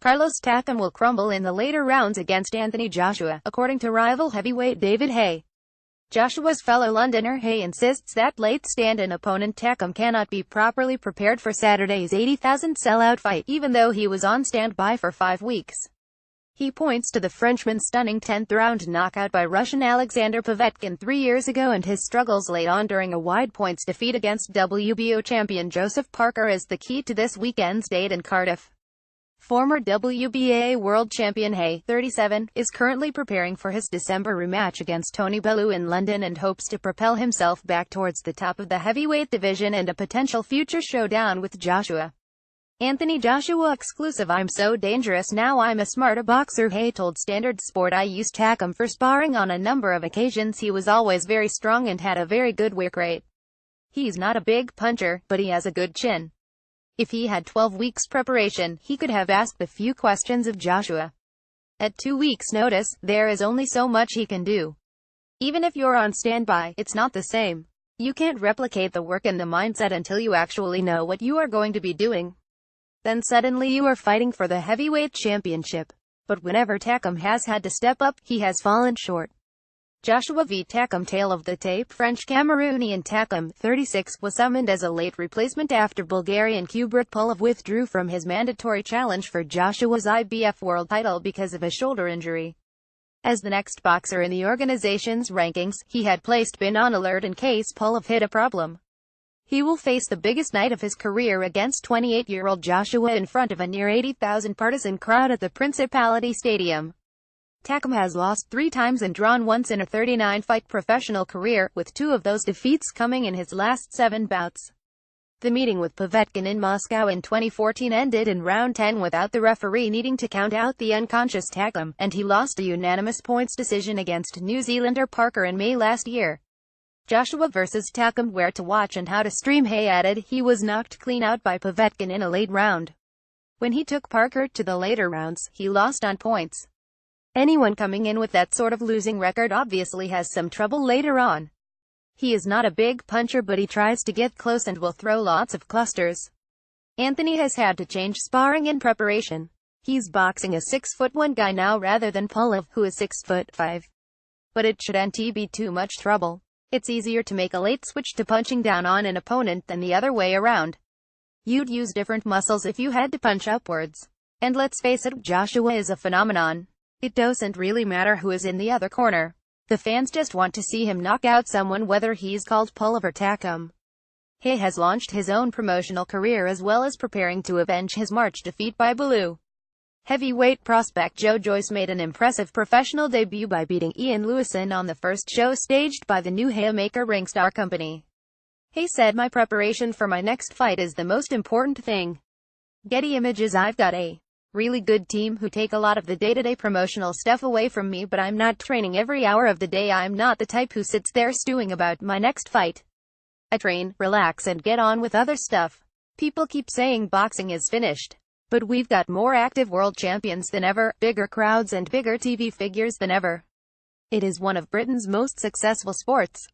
Carlos Takam will crumble in the later rounds against Anthony Joshua, according to rival heavyweight David Haye. Joshua's fellow Londoner Haye insists that late stand-in opponent Takam cannot be properly prepared for Saturday's 80,000 sellout fight, even though he was on standby for 5 weeks. He points to the Frenchman's stunning 10th-round knockout by Russian Alexander Povetkin 3 years ago and his struggles late on during a wide points defeat against WBO champion Joseph Parker as the key to this weekend's date in Cardiff. Former WBA world champion Haye, 37, is currently preparing for his December rematch against Tony Bellew in London and hopes to propel himself back towards the top of the heavyweight division and a potential future showdown with Joshua. Anthony Joshua exclusive. I'm so dangerous now, I'm a smarter boxer, Haye told Standard Sport. I used Takam for sparring on a number of occasions. He was always very strong and had a very good work rate. He's not a big puncher, but he has a good chin. If he had 12 weeks preparation, he could have asked a few questions of Joshua. At 2 weeks' notice, there is only so much he can do. Even if you're on standby, it's not the same. You can't replicate the work and the mindset until you actually know what you are going to be doing. Then suddenly you are fighting for the heavyweight championship. But whenever Takam has had to step up, he has fallen short. Joshua v. Takam. Tale of the tape. French-Cameroonian Takam, 36, was summoned as a late replacement after Bulgarian Kubrat Pulev withdrew from his mandatory challenge for Joshua's IBF world title because of a shoulder injury. As the next boxer in the organization's rankings, he had placed been on alert in case Pulev hit a problem. He will face the biggest night of his career against 28-year-old Joshua in front of a near 80,000 partisan crowd at the Principality Stadium. Takam has lost 3 times and drawn once in a 39-fight professional career, with 2 of those defeats coming in his last 7 bouts. The meeting with Povetkin in Moscow in 2014 ended in round 10 without the referee needing to count out the unconscious Takam, and he lost a unanimous points decision against New Zealander Parker in May last year. Joshua vs. Takam. Where to watch and how to stream. Haye added he was knocked clean out by Povetkin in a late round. When he took Parker to the later rounds, he lost on points. Anyone coming in with that sort of losing record obviously has some trouble later on. He is not a big puncher, but he tries to get close and will throw lots of clusters. Anthony has had to change sparring in preparation. He's boxing a 6'1" guy now rather than Pulev, who is 6'5". But it shouldn't be too much trouble. It's easier to make a late switch to punching down on an opponent than the other way around. You'd use different muscles if you had to punch upwards. And let's face it, Joshua is a phenomenon. It doesn't really matter who is in the other corner. The fans just want to see him knock out someone, whether he's called Pulev or Takam. Haye has launched his own promotional career as well as preparing to avenge his March defeat by Bellew. Heavyweight prospect Joe Joyce made an impressive professional debut by beating Ian Lewison on the first show staged by the new Haymaker Ringstar Company. Haye said, "My preparation for my next fight is the most important thing. Getty Images. I've got a really good team who take a lot of the day-to-day promotional stuff away from me, but I'm not training every hour of the day. I'm not the type who sits there stewing about my next fight. I train, relax and get on with other stuff. People keep saying boxing is finished. But we've got more active world champions than ever, bigger crowds and bigger TV figures than ever. It is one of Britain's most successful sports.